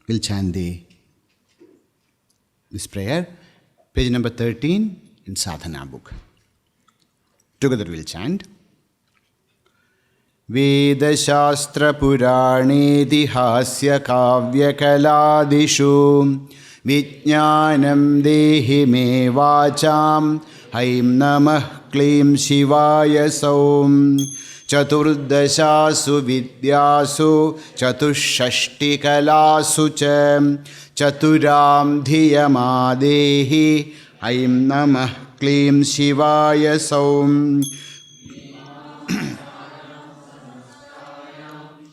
We'll chant this prayer, page number 13 in Sadhana book. Together we'll chant. Veda Shastra Puranedihasya Kavya Kaladishu Vijnanam Dehi Me Vacham Haim Namah Klīṁ Shivaya Saum Chaturdashasu vidyasu chatushashti kalasu cha chaturam dhiyamadehi aim namah klīṁ shivaya saum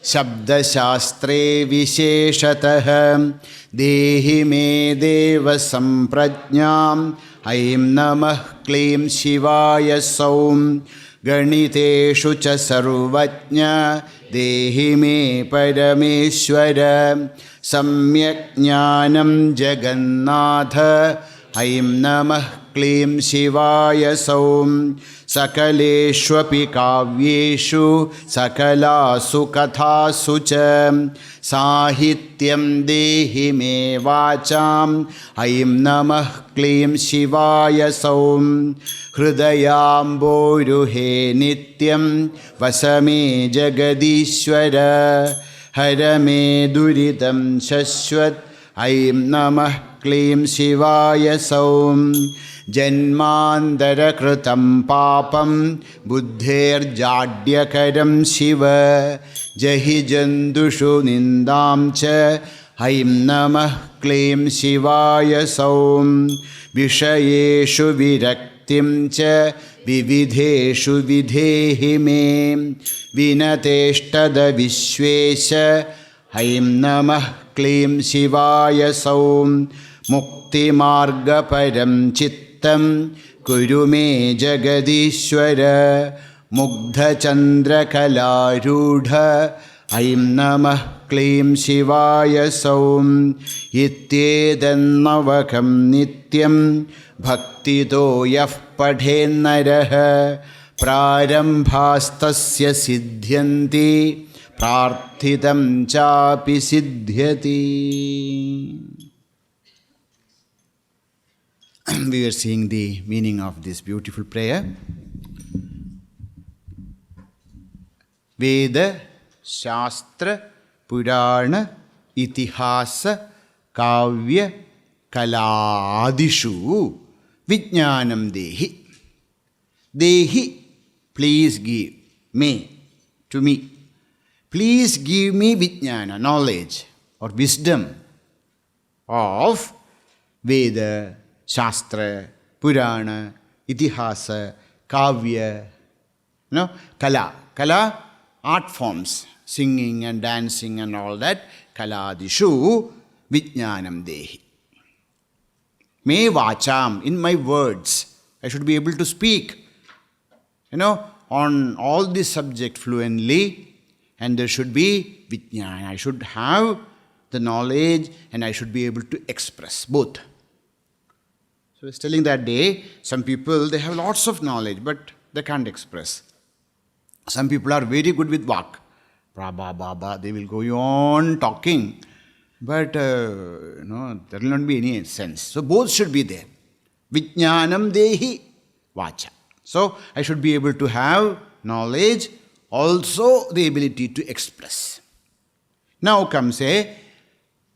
Shabda shastre visheshatah dehi me deva samprajñam aim namah klīṁ shivaya saum Ganiteshu cha sarvajña dehi me parameshwara samyak jnanam jagannatha aim namah klīṁ shivaya saum sakaleshvapi kavyeshu sakalasu kathasu cha sahityam dehi me vacham aim namah klīṁ shivaya saum Hridayamboruhe nityam vasame jagadishwara harame duritam shashwat aim namah klīṁ shivaya saum janmandara kritam papam buddher jadyakaram shiva jahi jandushu nindam cha aim namah klīṁ shivaya saum vishayeshu virak Tim cha vividheshu vidhehi me vinateshtada vishvesha aim namah klīṁ shivaya saum mukti marga param chittam kuru me jagadishwara mugdha chandra kalarudha aim namah klīṁ shivaya saum ityedannavakam nityam Bhaktito yah padhenaraha prarambhastasya siddhyanti prarthitam chapi siddhyati. We are seeing the meaning of this beautiful prayer. Veda, Shastra, Purana, Itihasa, Kavya, Kaladishu Vijnanam Dehi. Dehi, please give me, to me. Please give me Vijnana, knowledge or wisdom of Veda, Shastra, Purana, Itihasa, Kavya, Kala. Kala, art forms, singing and dancing and all that. Kaladishu Vijnanam Dehi. Me vacham, in my words, I should be able to speak, on all this subject fluently, and there should be vijnana. I should have the knowledge and I should be able to express both. So I was telling that day, some people, they have lots of knowledge, but they can't express. Some people are very good with vak. Prabha, baba, they will go on talking. But, there will not be any sense. So, both should be there. Vijnanam dehi vacha. So, I should be able to have knowledge, also the ability to express. Now comes a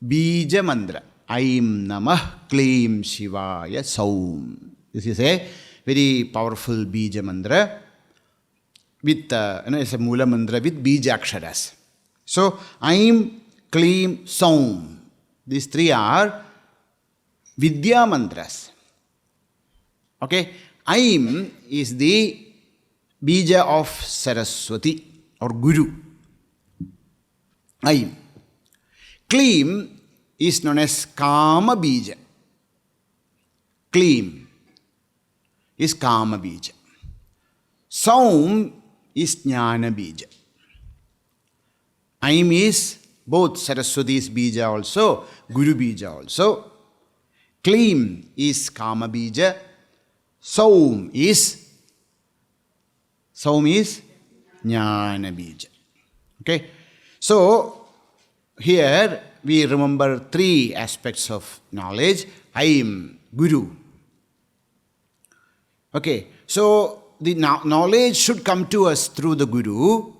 bīja mantra. Aim namah klīṁ shivaya saum. This is a very powerful bīja mantra with, it's a mula mantra with bīja aksharas. So, Aim, klīṁ, saum. These three are vidya mantras. Okay? Aim is the beeja of Sarasvati or Guru. Aim. Klīṁ is known as kāma beeja. Klīṁ is kāma beeja. Saum is jnana beeja. Aim is both Saraswati's bīja also, Guru bīja also. Klīṁ is kāma bīja. Sauḥ is jnana bīja. Okay? So, here we remember three aspects of knowledge. Aim, Guru. Okay, so the knowledge should come to us through the Guru.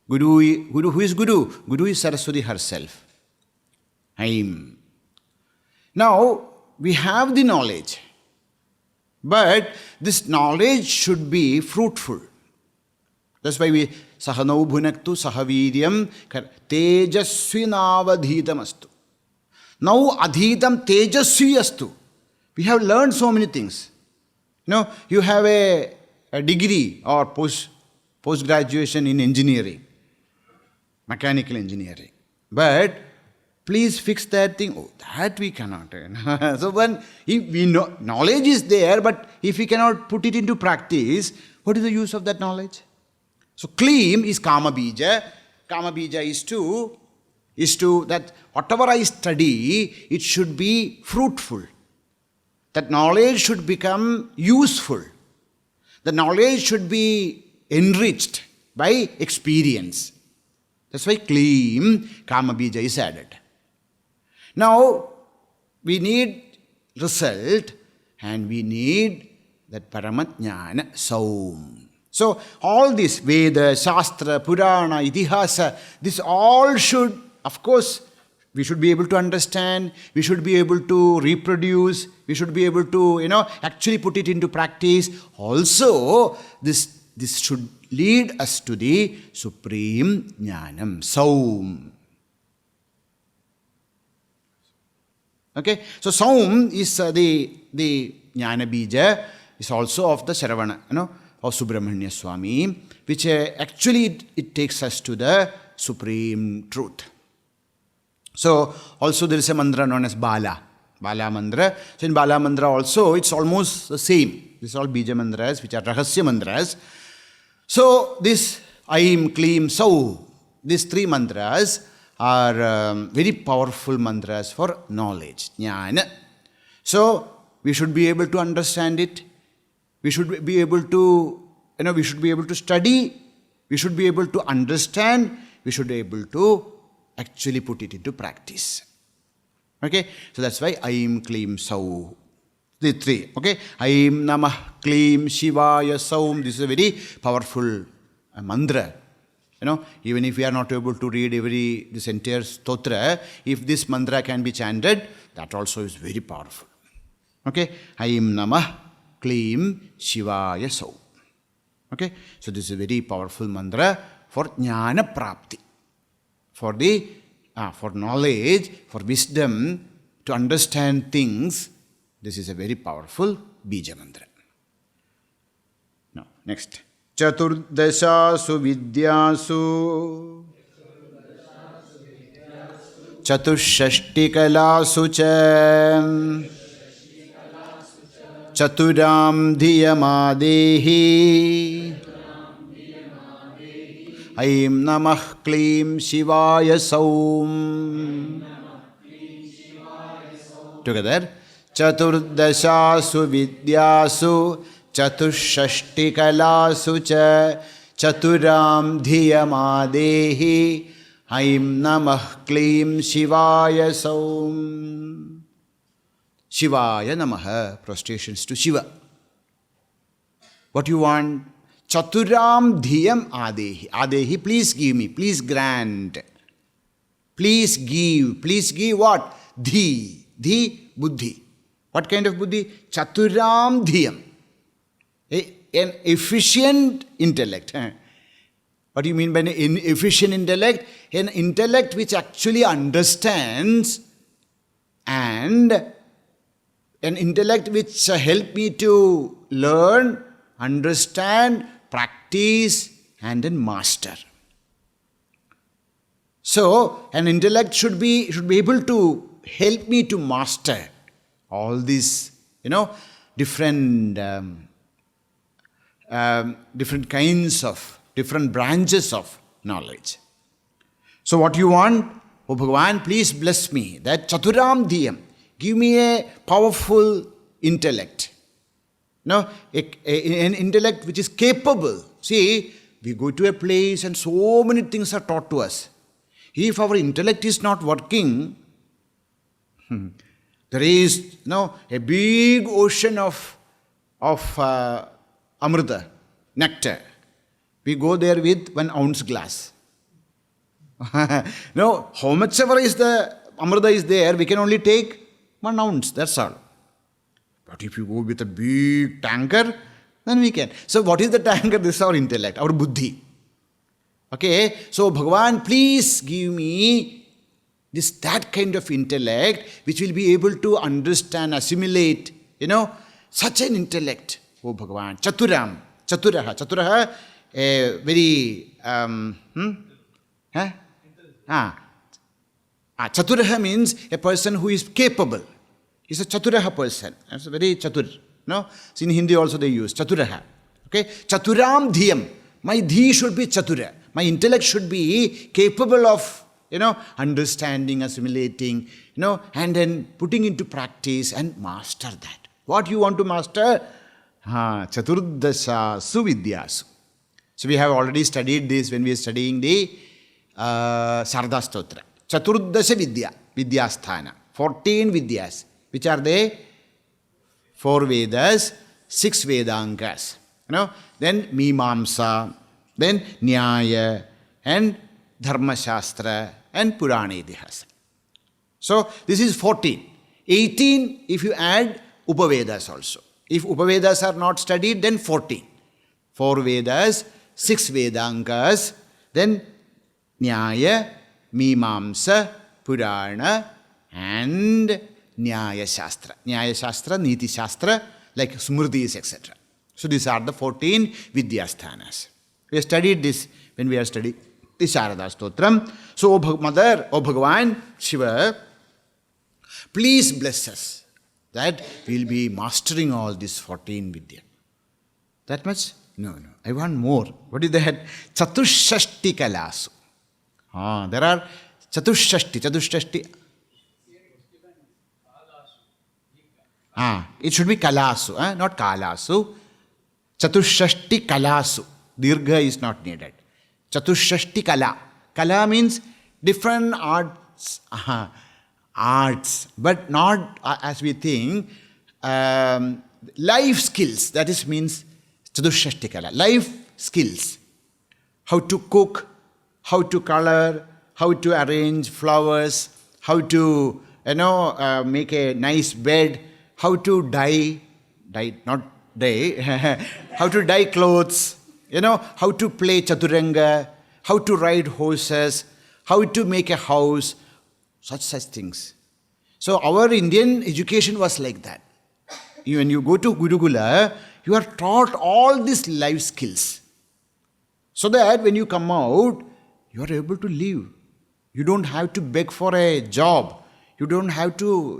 Guru, who is Guru? Guru is Saraswati herself. Aim. Now, we have the knowledge, but this knowledge should be fruitful. That's why we sahanau bhunaktu sahaviryam tejasvinavadhitam astu. Now adhitam tejasvi astu. We have learned so many things. You have a degree or post-graduation in engineering, mechanical engineering. But please fix that thing. Oh, that we cannot. So when if we know knowledge is there, but if we cannot put it into practice, what is the use of that knowledge? So klīṁ is kāma bīja. Kāma bīja is to that whatever I study, it should be fruitful. That knowledge should become useful. The knowledge should be enriched by experience. That's why klīṁ, kāma bīja is added. Now, we need result and we need that paramatjnana sauḥ. So, all this Veda, Shastra, Purana, Itihasa, this all should, of course, we should be able to understand, we should be able to reproduce, we should be able to, actually put it into practice. Also, this should lead us to the supreme jnanam, sauḥ. Okay, so sauḥ is the jnana bīja, is also of the Sharavana, of Subramanya Swami, which actually it takes us to the supreme truth. So, also there is a mantra known as Bala mantra. So, in Bala mantra also, it's almost the same. These are all bīja mantras, which are rahasya mantras. So, this Aim, Klīṁ, Sauḥ, these three mantras are very powerful mantras for knowledge, jnana. So, we should be able to understand it. We should be able to, we should be able to study. We should be able to understand. We should be able to actually put it into practice. Okay, so that's why Aim, Klīṁ, Sauḥ. The three. Okay, Aim Namah Klīṁ Shivaya Sauḥ. This is a very powerful mantra. Even if we are not able to read this entire stotra, if this mantra can be chanted, that also is very powerful. Okay, Aim Namah Klīṁ Shivaya Sauḥ. Okay, so this is a very powerful mantra for jnana prapti. For knowledge, for wisdom, to understand things, this is a very powerful bīja mantra. Now, next. Chaturdashasu vidyasu chatushashtikalasu cha chaturam dhiyamadehi Aim Namah Klīṁ Shivaya Sauḥ. Together. Chaturdashasu vidyasu chatushashtikalasu cha chaturam dhiyamadehi Aim Namah Klīṁ Shivaya Sauḥ. Shivaya Namaha. Prostrations to Shiva. What you want? Chaturam dhiyam adehi. Adehi, please give me, please grant. Please give what? Dhi. Dhi, buddhi. What kind of buddhi? Chaturam dhiyam. An efficient intellect. What do you mean by an efficient intellect? An intellect which actually understands, and an intellect which help me to learn, understand, practice, and then master. So, an intellect should be able to help me to master all these, different kinds of, different branches of knowledge. So what you want? Oh Bhagavan, please bless me. That chaturam dhyam. Give me a powerful intellect. No, an intellect which is capable. See, we go to a place and so many things are taught to us. If our intellect is not working, there is a big ocean of amrita, nectar. We go there with 1 ounce glass. No, how much ever is the amrita is there, we can only take 1 ounce, that's all. But if you go with a big tanker, then we can. So what is the tanker? This is our intellect, our buddhi. Okay, so Bhagavan, please give me that kind of intellect which will be able to understand, assimilate, such an intellect. Oh Bhagavan, chaturam, chaturaha, a very, Chaturaha means a person who is capable. He's a Chaturaha person. That's a very Chatur. No? So in Hindi also they use Chaturaha. Okay? Chaturam dhyam. My dhi should be Chatura. My intellect should be capable of, understanding, assimilating, and then putting into practice and master that. What you want to master? Chaturdashasu vidyasu. So we have already studied this when we are studying the Sarada Stotra. Chaturdasha vidya, vidyasthana. 14 vidyas. Which are they? 4 Vedas, 6 Vedangas. Then Mīmāṃsā, then Nyaya, and Dharma Shastra, and Purana Idihasa. So this is 14. 18 if you add Upavedas also. If Upavedas are not studied, then 14. 4 Vedas, 6 Vedangas, then Nyaya, Mīmāṃsā, Purana, and Nyaya Shastra. Nyaya Shastra, Niti Shastra, like Smritis, etc. So these are the 14 Vidyasthanas. We have studied this when we are studying the Sharada Stotram. So, Mother, O Bhagavan, Shiva, please bless us that we will be mastering all these 14 Vidya. That much? No. I want more. What is that? Chatushashti Kalasu. There are Chatushashti. It should be Kalasu, not Kalasu. Chatushashti Kalasu. Dirgha is not needed. Chatushashti Kala. Kala means different arts. Arts, but not as we think. Life skills, that is means Chatushashti Kala. Life skills. How to cook, how to color, how to arrange flowers, how to make a nice bed, how to dye, how to dye clothes, how to play chaturanga, how to ride horses, how to make a house, such things. So our Indian education was like that. When you go to Gurukula, you are taught all these life skills. So that when you come out, you are able to live. You don't have to beg for a job. You don't have to,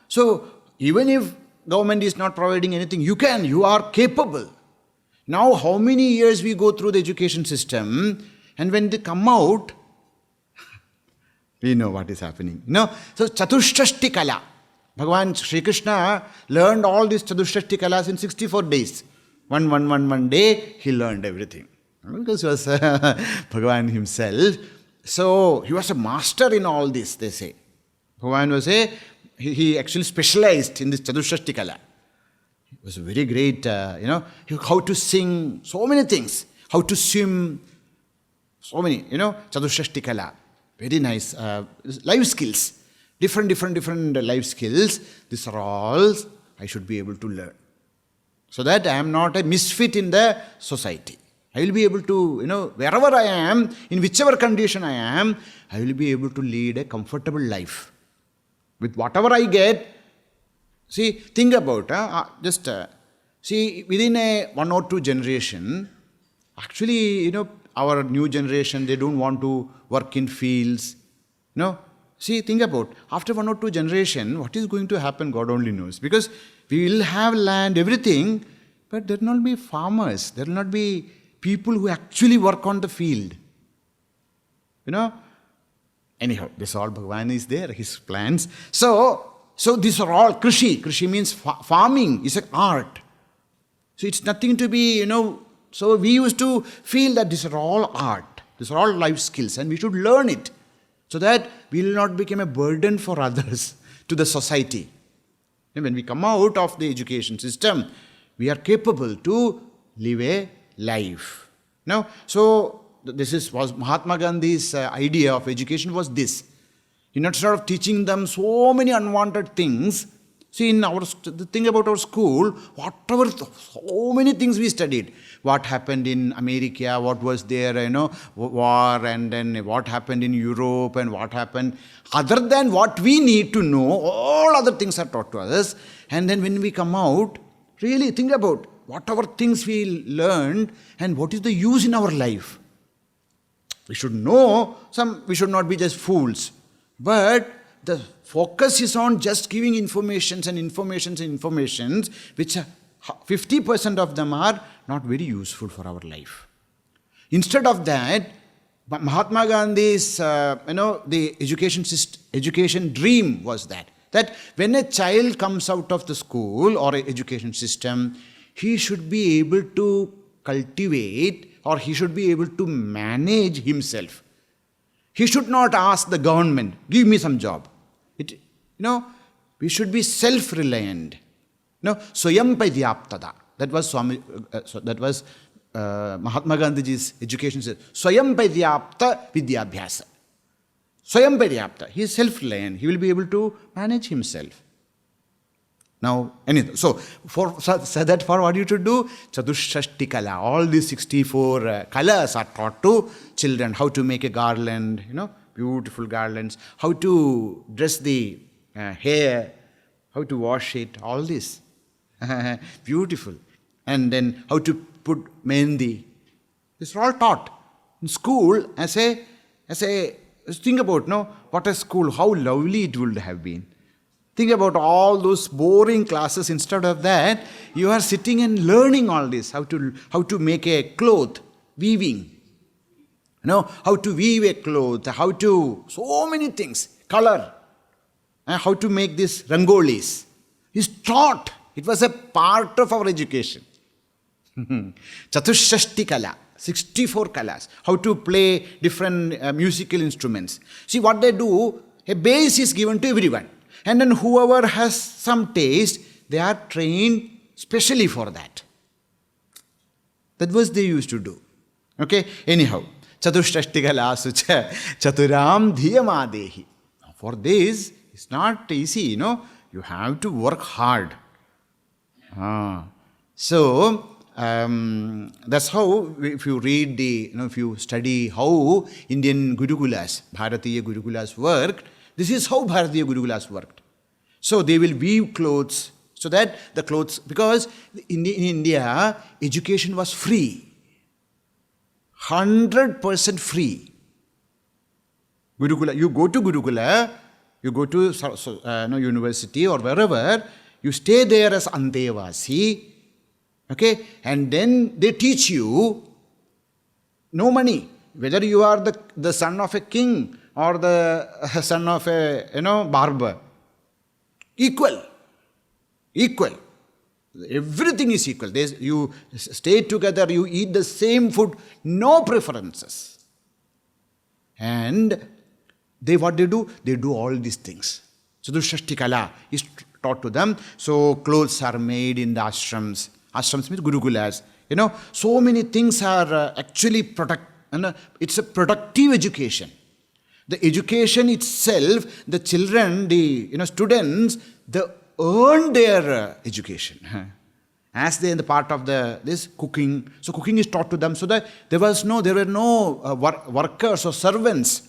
So even if government is not providing anything, you are capable. Now how many years we go through the education system, and when they come out, we know what is happening. So Chatushashti Kala. Bhagavan Sri Krishna learned all these Chatushashti Kalas in 64 days. One day he learned everything. Because he was Bhagavan himself. So he was a master in all this, they say. Bhagavan was he actually specialized in this Chatushashti Kala. He was a very great, how to sing, so many things. How to swim, so many, Chatushashti Kala. Very nice. Life skills. Different life skills. These are all I should be able to learn. So that I am not a misfit in the society. I will be able to, wherever I am, in whichever condition I am, I will be able to lead a comfortable life. With whatever I get, see, think about, within a 1 or 2 generation, actually, our new generation, they don't want to work in fields. See, think about, after 1 or 2 generation, what is going to happen, God only knows. Because we will have land, everything, but there will not be farmers. There will not be people who actually work on the field. Anyhow, this all Bhagavan is there, his plans. So these are all krishi. Krishi means farming is an art. So it's nothing to be, so we used to feel that these are all art. These are all life skills and we should learn it so that we will not become a burden for others, to the society. And when we come out of the education system, we are capable to live a life. So this was Mahatma Gandhi's idea of education was this. Instead of teaching them so many unwanted things, see, the thing about our school, so many things we studied. What happened in America, what was there, war, and then what happened in Europe, and what happened. Other than what we need to know, all other things are taught to us. And then when we come out, really think about whatever things we learned and what is the use in our life. We should know we should not be just fools. But the focus is on just giving informations, which 50% of them are not very useful for our life. Instead of that, Mahatma Gandhi's, the education dream was that when a child comes out of the school or education system, he should be able to cultivate or he should be able to manage himself. He should not ask the government, give me some job. We should be self-reliant. Swayam paryaptada. That was Mahatma Gandhi's education system. Swayam paryapta vidyabhyasa. Swayam paryapta. He is self-reliant. He will be able to manage himself. Now, anything. So for that, for what you should do, Chaturshashti kala. All these 64 colors are taught to children. How to make a garland, beautiful garlands. How to dress the hair. How to wash it. All this. Beautiful. And then how to put mehendi. These are all taught in school think about, what a school, how lovely it would have been. Think about all those boring classes. Instead of that, you are sitting and learning all this. How to make a cloth, weaving. How to weave a cloth, so many things, color. How to make this rangolis. Is taught. It was a part of our education. Chaturshashti kala, 64 kalas. How to play different musical instruments. See what they do, a bass is given to everyone. And then whoever has some taste, they are trained specially for that. That was they used to do. Okay? Anyhow, Chaturshashti kala sucha chaturam dhiyamadehi. For this, it's not easy, You have to work hard. So, that's how, if you read if you study how Indian Gurukulas, Bharatiya Gurukulas worked, this is how Bharatiya Gurukulas worked. So they will weave clothes, so that the clothes, because in India, education was free. 100% free. Gurukula, you go to Gurukula, you go to university or wherever, you stay there as Antevasi, okay, and then they teach you no money. Whether you are the son of a king or the son of a barber, equal. Everything is equal. You stay together, you eat the same food, no preferences. And what they do? They do all these things. So the Shashti Kala is taught to them. So clothes are made in the ashrams. Ashrams means Gurukulas. So many things are actually it's a productive education. The education itself, the children, the students, they earn their education. As they in the part of this cooking. So cooking is taught to them, so that there were no workers or servants.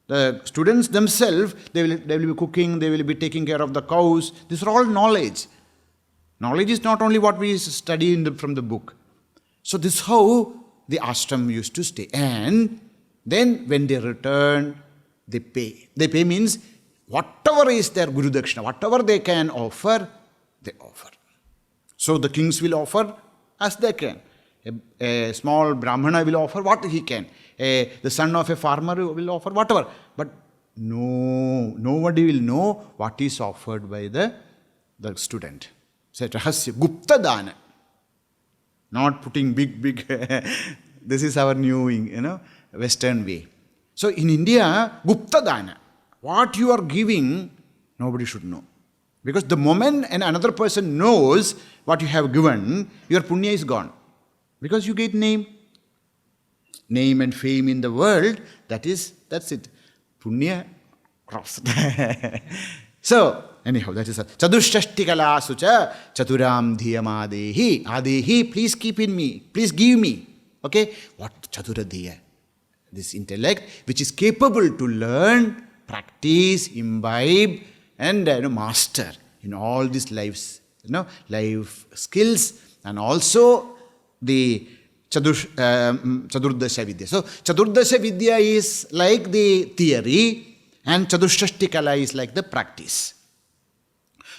The students themselves, they will be cooking, they will be taking care of the cows. These are all knowledge. Knowledge is not only what we study from the book. So this is how the ashram used to stay. And then when they return, they pay. They pay means whatever is their Guru Dakshina, whatever they can offer, they offer. So the kings will offer as they can. A small Brahmana will offer what he can. The son of a farmer will offer whatever. But nobody will know what is offered by the student. So rahasya, gupta dana. Not putting big, this is our new, Western way. So in India, gupta dana. What you are giving, nobody should know. Because the moment another person knows what you have given, your punya is gone. Because you get name and fame in the world, that's it. Punya crossed. So, anyhow, that is Chadushashtikala sucha chaturam dhiyamadehi. Adehi, please keep in me. Please give me. Okay? What Chaturadiya? This intellect which is capable to learn, practice, imbibe, and master in all these life skills, and also the Chadurdasha Vidya. So, Chadurdasha Vidya is like the theory, and Chadushashtikala is like the practice.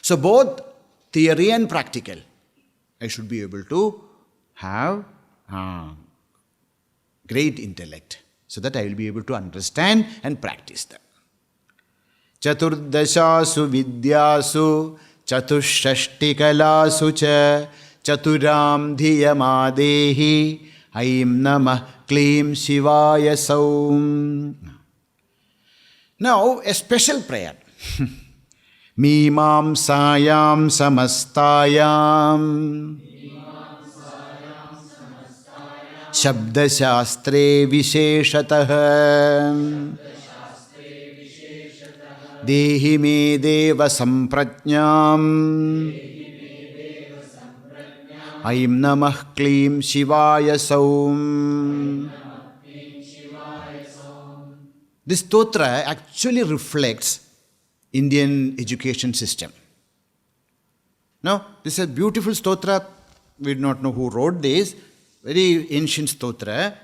So, both theory and practical, I should be able to have great intellect, so that I will be able to understand and practice them. Chaturdashasu vidyasu chatushashtikalasu cha chaturam dhiyamadehi aim namah klīṁ shivaya sauḥ. Now, a special prayer. Mīmāṃsāyāṃ samastāyāṃ Shabda-shastre visheshatah Dehi me deva samprajñāṃ Aim namah klīṁ shivaya sauḥ. This stotra actually reflects Indian education system. Now, this is a beautiful stotra. We do not know who wrote this. Very ancient stotra,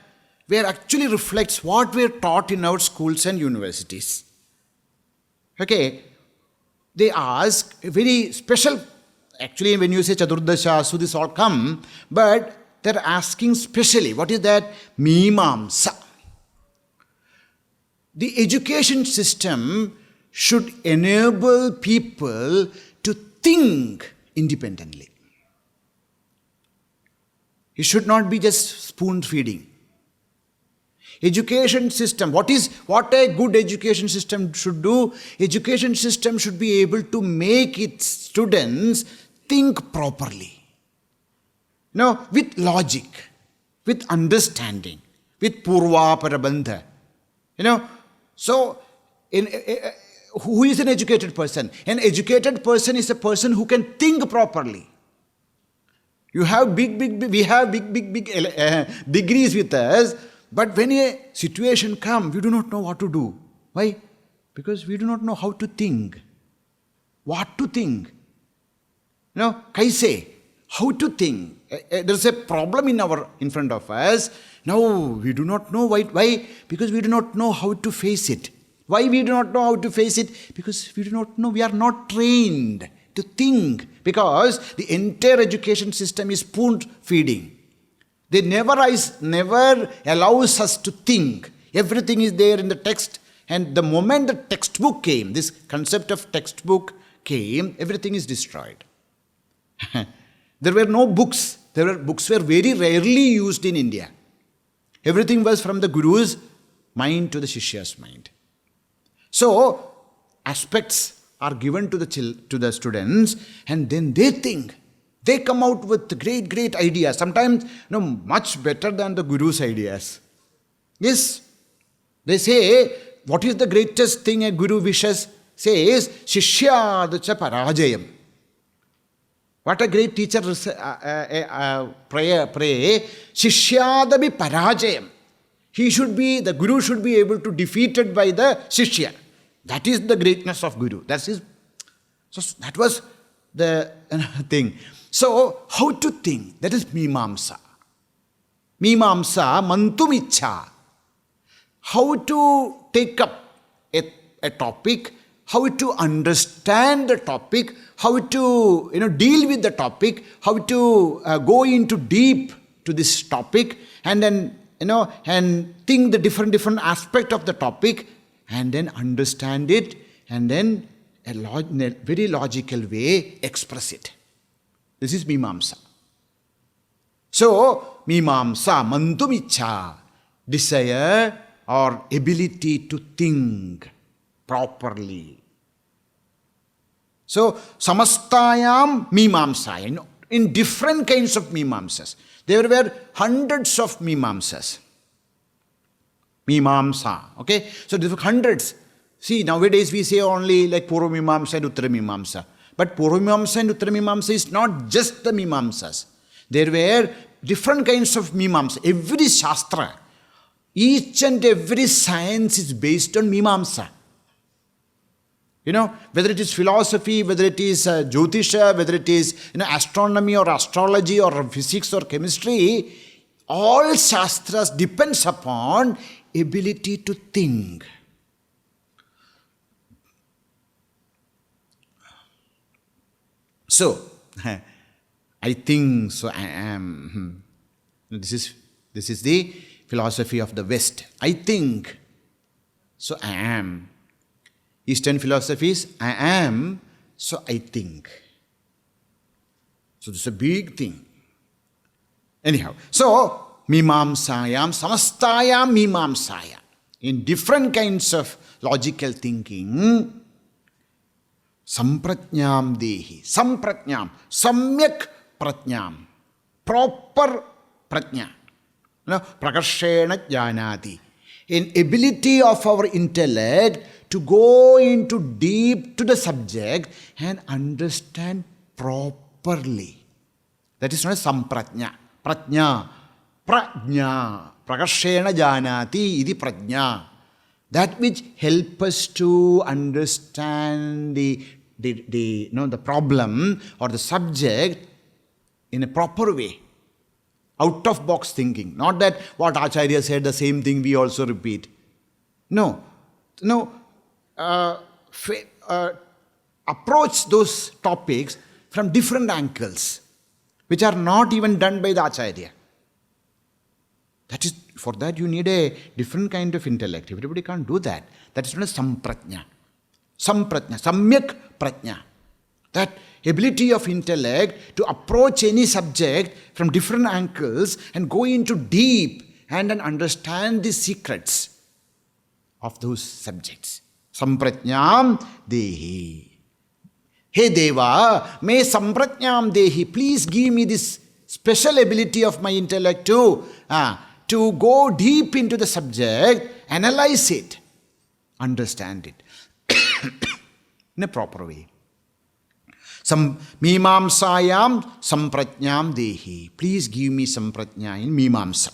where actually reflects what we are taught in our schools and universities. Okay, they ask a very special, actually when you say Chaturdashasu, this all come, but they are asking specially, what is that? Mīmāṃsā. The education system should enable people to think independently. It should not be just spoon feeding. Education system, what a good education system should do? Education system should be able to make its students think properly. With logic, with understanding, with purva parabandha. So, who is an educated person? An educated person is a person who can think properly. We have big degrees with us, but when a situation comes, we do not know what to do. Why? Because we do not know how to think. What to think? Kaise? How to think? There is a problem in front of us. Now, we do not know why? Because we do not know how to face it. Why we do not know how to face it? Because we do not know, we are not trained to think. Because the entire education system is spoon feeding. They never allows us to think. Everything is there in the text. And the moment the textbook came, this concept of textbook came, everything is destroyed. There were no books. Books were very rarely used in India. Everything was from the Guru's mind to the Shishya's mind. So, aspects are given to the students, and then they think. They come out with great ideas. Sometimes, much better than the Guru's ideas. Yes. They say, what is the greatest thing a Guru wishes? Says, Shishyādaca parājayam. What a great teacher pray, Shishyādabi parājayam. The Guru should be able to defeated by the Shishya. That is the greatness of Guru. So that was the thing. So, how to think? That is Mīmāṃsā. Mīmāṃsā mantumichha. How to take up a topic, how to understand the topic, how to deal with the topic, how to go into deep to this topic, and then and think the different aspect of the topic, and then understand it, and then in a very logical way express it. This is Mīmāṃsā. So, Mīmāṃsā, mantum ichha, desire or ability to think properly. So, samastayam Mīmāṃsā, in different kinds of Mīmāṃsas. There were hundreds of Mīmāṃsas. Mīmāṃsā, okay? So, there were hundreds. See, nowadays we say only like Purva Mīmāṃsā and Uttara Mīmāṃsā. But Purva Mīmāṃsā and Uttara Mīmāṃsā is not just the Mīmāṃsas. There were different kinds of Mīmāṃsā. Every Shastra, each and every science is based on Mīmāṃsā. You know, whether it is philosophy, whether it is Jyotisha, whether it is astronomy or astrology or physics or chemistry, all Shastras depends upon ability to think. So, I think, so I am. This is the philosophy of the West. I think, so I am. Eastern philosophies, I am, so I think. So this is a big thing. Anyhow, so Mīmāṃsāyam, samastayam Mīmāṃsāyam. In different kinds of logical thinking, sampratnyam dehi, sampratnyam, samyak pratnyam, proper pratnya, prakarshena jnanati. In ability of our intellect to go into deep to the subject and understand properly. That is known as sampratnya. Pratnya. Prajna. Prakarshena janati iti prajna. That which help us to understand the problem or the subject in a proper way. Out of box thinking. Not that what Acharya said, the same thing we also repeat. No. Approach those topics from different angles, which are not even done by the Acharya. That is, for that you need a different kind of intellect. Everybody can't do that. That is known as sampratnya. Sampratnya, samyak pratnya. That ability of intellect to approach any subject from different angles and go into deep and then understand the secrets of those subjects. Sampratnyam dehi. Hey Deva, may sampratnyam dehi, please give me this special ability of my intellect to go deep into the subject, analyze it, understand it in a proper way. Mīmāṃsāyam sampratnyam dehi. Please give me sampratnya in Mīmāṃsā.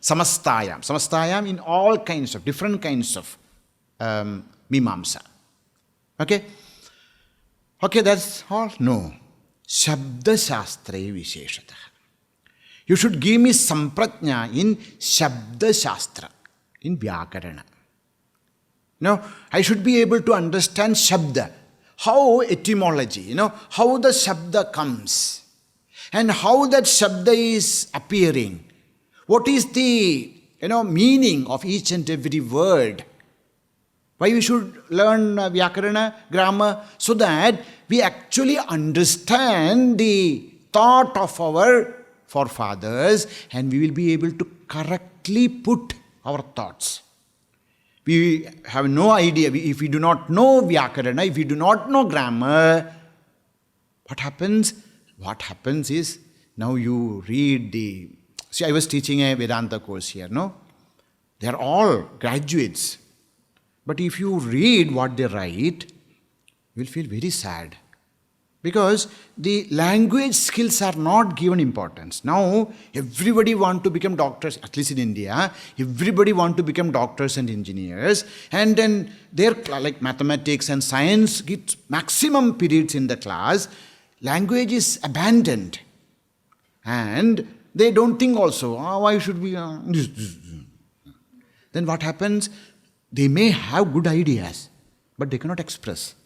Samastayam. Samastayam in all kinds of, different kinds of Mīmāṃsā. Okay? Okay, that's all? No. Shabda-shastre visheshataha. You should give me sampratnya in Shabda-shastra, in Vyakarana. No, I should be able to understand Shabda. How etymology, how the Shabda comes and how that Shabda is appearing. What is the, meaning of each and every word. Why we should learn Vyakarana, grammar, so that we actually understand the thought of our forefathers and we will be able to correctly put our thoughts. We have no idea. If we do not know Vyakarana, if we do not know grammar, what happens? What happens is, now you read the... See, I was teaching a Vedanta course here, no? They are all graduates. But if you read what they write, you will feel very sad. Because the language skills are not given importance. Now, everybody want to become doctors, at least in India. Everybody want to become doctors and engineers. And then their, like mathematics and science, get maximum periods in the class. Language is abandoned. And they don't think also, why should we... Then what happens? They may have good ideas, but they cannot express.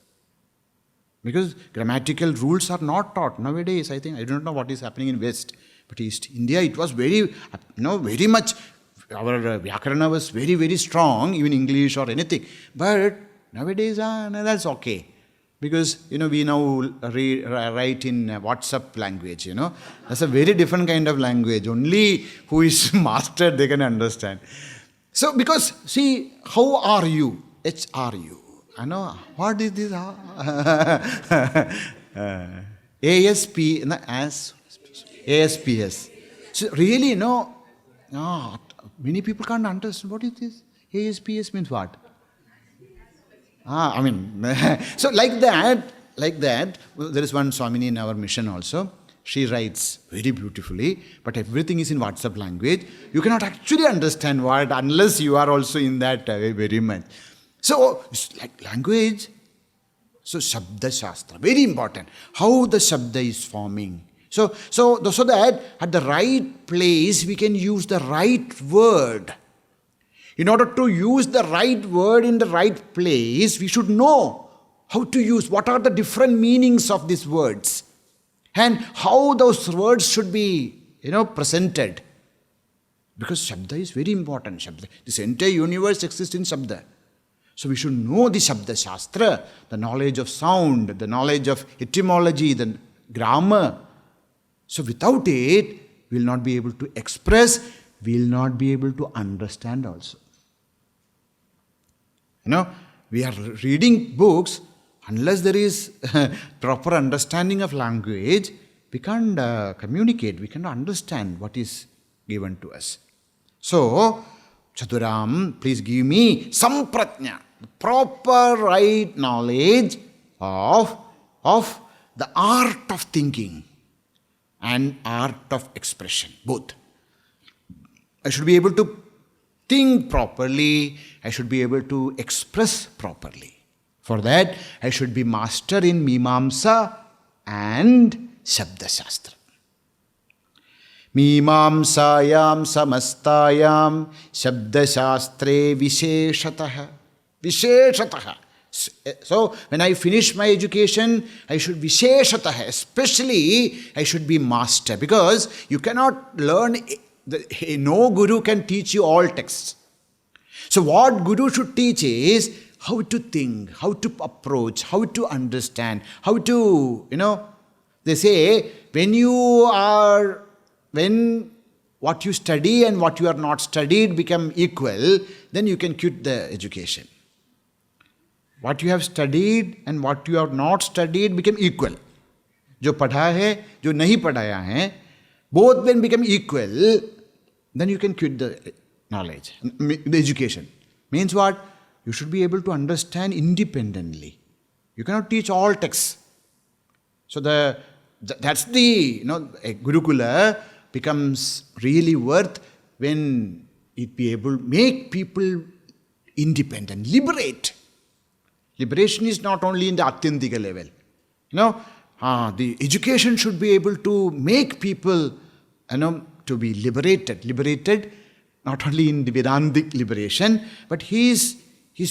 Because grammatical rules are not taught nowadays. I think, I don't know what is happening in West, but East India, it was very, very much our Vyakarana was very, very strong, even English or anything. But nowadays, no, that's okay. Because, we now write in WhatsApp language, That's a very different kind of language. Only who is mastered, they can understand. So, because, see, how are you? HRU. I know, what is this? ASP, ASPS. So, really, many people can't understand. What is this? ASPS means what? So like that, there is one Swamini in our mission also. She writes very beautifully, but everything is in WhatsApp language. You cannot actually understand what unless you are also in that very much. So, it's like language. So, Shabda Shastra, very important. How the Shabda is forming. So that at the right place we can use the right word. In order to use the right word in the right place, we should know how to use, what are the different meanings of these words, and how those words should be, presented. Because Shabda is very important. Shabda. This entire universe exists in Shabda. So we should know the Shabda Shastra, the knowledge of sound, the knowledge of etymology, the grammar. So without it, we will not be able to express, we will not be able to understand also. We are reading books, unless there is proper understanding of language, we can't communicate, we cannot understand what is given to us. So, Chaturam, please give me samprajna, proper right knowledge of the art of thinking and art of expression, both. I should be able to think properly, I should be able to express properly. For that, I should be master in Mīmāṃsā and Shabda Shastra. Mīmāṃsāyām samastāyām Shabda Shastre visheshataha. Visheshataha. So, when I finish my education, I should visheshataha, especially I should be master. Because you cannot learn, no guru can teach you all texts. So what guru should teach is how to think, how to approach, how to understand, how to, they say, when what you study and what you are not studied become equal, then you can quit the education. What you have studied and what you have not studied become equal. जो पढ़ा है, जो नहीं पढ़ाया है, both when become equal, then you can quit the knowledge, the education. Means what? You should be able to understand independently. You cannot teach all texts. So that's the, a Gurukula becomes really worth when it be able to make people independent, liberate. Liberation is not only in the Atyantika level. The education should be able to make people, to be liberated, not only in the Vedantic liberation, but he is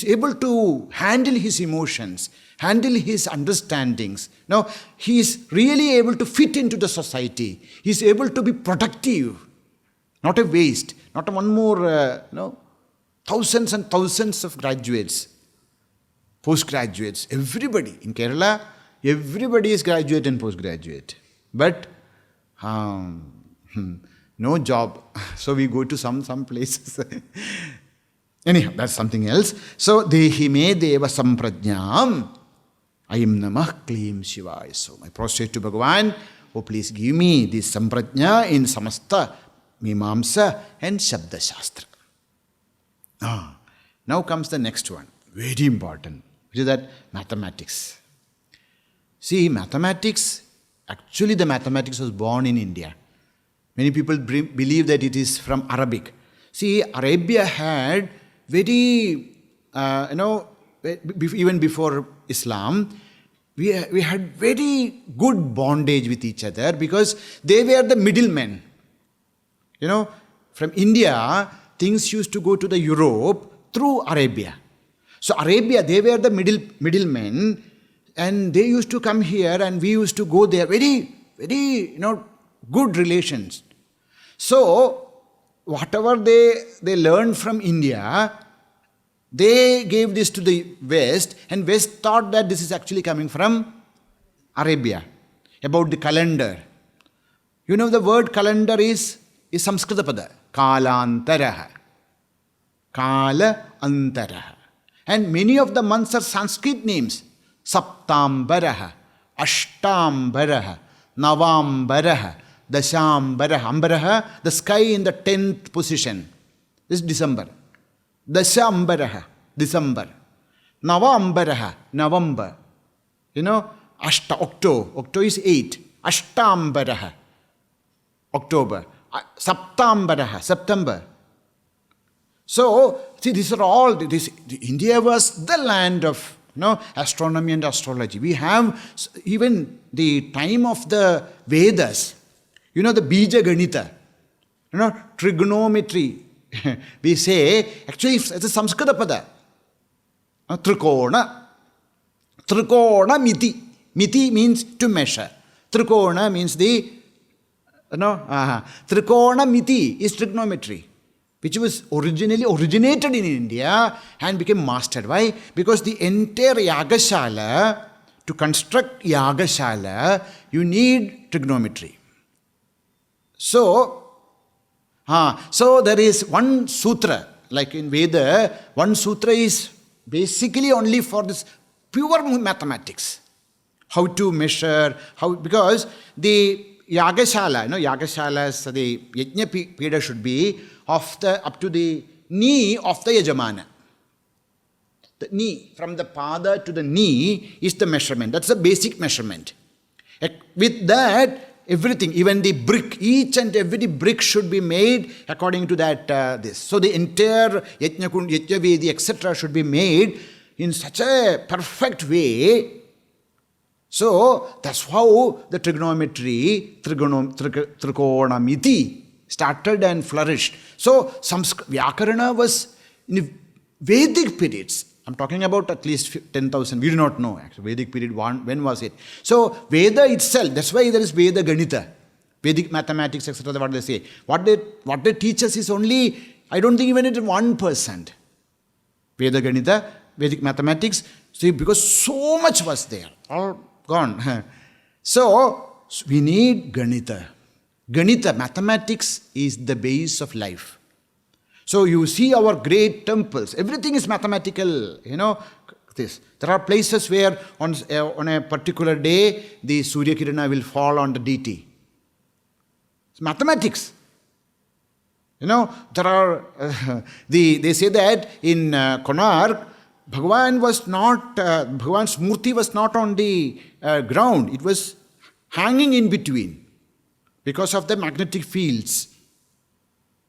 able to handle his emotions, handle his understandings. Now, he is really able to fit into the society. He is able to be productive, not a waste, not one more, thousands and thousands of graduates, postgraduates, everybody. In Kerala, everybody is graduate and postgraduate. But, no job. So we go to some places. Anyhow, that's something else. So, Dehi me deva samprajñām ayam namah klīṁ shivāya so. I prostrate to Bhagavan, oh please give me this samprajñā in samasta Mīmāṃsā and Shabda Shastra. Now comes the next one, very important, which is that mathematics. See, mathematics, actually the mathematics was born in India. Many people believe that it is from Arabic. See, Arabia had very, even before Islam, we had very good bondage with each other because they were the middlemen. From India, things used to go to the Europe through Arabia. So Arabia, they were the middlemen, and they used to come here and we used to go there. Very, very, good relations. So, whatever they learned from India, they gave this to the West, and West thought that this is actually coming from Arabia, about the calendar. You know, the word calendar is Samskrita pada, kalantaraha. Kala antaraha. And many of the months are Sanskrit names. Saptambaraha, Ashtambaraha, Navambaraha, Dashambaraha. Ambaraha, the sky in the 10th position. This is December. Dashambaraha, December. Navambaraha, November. You know, Octo is 8. Ashtambaraha, October. Saptambaraha, September. So, see, these are all, India was the land of astronomy and astrology. We have even the time of the Vedas, the bīja ganita, trigonometry. We say, actually, it's a Samskrita pada. Trikona. Trikona miti. Miti means to measure. Trikona means Trikona miti is trigonometry, which was originated in India and became mastered. Why? Because the entire Yagashala, to construct Yagashala, you need trigonometry. So there is one sutra, like in Veda, one sutra is basically only for this pure mathematics. How to measure, because the Yagashala, Yagashalas, the Yajna Pida should be up to the knee of the Yajamana. The knee, from the pada to the knee is the measurement. That's the basic measurement. With that, everything, even the brick, each and every brick should be made according to that, this. So the entire Yajna Vedi, etc. should be made in such a perfect way. So that's how the trigonometry, trikonamiti, started and flourished. So Vyakarana was in Vedic periods. I'm talking about at least 10,000. We do not know actually. Vedic period, when was it? So Veda itself, that's why there is Veda Ganita. Vedic mathematics, etc. What they say. What they teach us is only, I don't think even it is 1%. Veda Ganita, Vedic mathematics. See, because so much was there. All gone. So we need Ganita. Ganita, mathematics, is the base of life. So you see our great temples, everything is mathematical, this. There are places where on a particular day, the Surya Kirana will fall on the deity. It's mathematics. There are, they say that in Konark, Bhagavan's Murti was not on the ground. It was hanging in between because of the magnetic fields.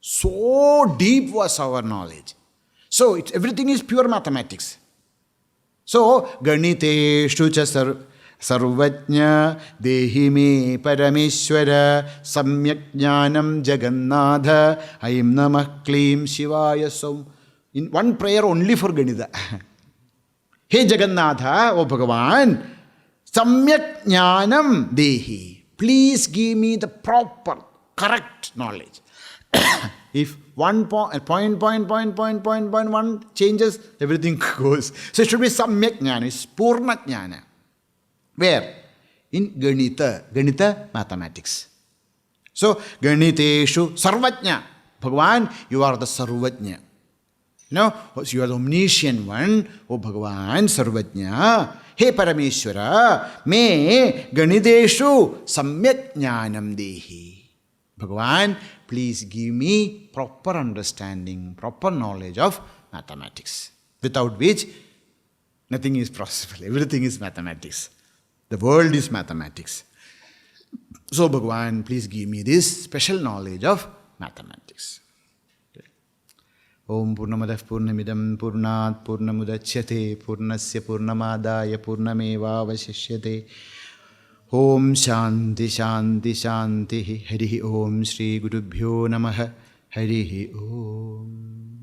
So deep was our knowledge. So everything is pure mathematics. So, Ganiteshu cha sarvajña dehi me parameshwara samyak jnanam jagannatha aim namah klīṁ shivaya sauḥ. In one prayer only for Ganita. Hey Jagannatha, O Bhagavan, samyak jnanam dehi. Please give me the proper, correct knowledge. If one point changes, everything goes. So it should be samyak jnana, it's purna jnana. Where? In Ganita mathematiks. So Ganiteshu sarvajña. Bhagavan, you are the sarvajña. You are the omniscient one, O Bhagavan, sarvajña. Hey Parameshwara, me Ganiteshu samyak jnanam dehi. Bhagavan, please give me proper understanding, proper knowledge of mathematics, without which nothing is possible. Everything is mathematics. The world is mathematics. So Bhagavan, please give me this special knowledge of mathematics. Om Purnamadah Purnamidam Purnat Purnamudachyate Purnasya Purnamadaya Purnameva Vasishyate. Om Shanti Shanti Shanti Harihi Om Shri Gurubhyo Namaha Harihi Om.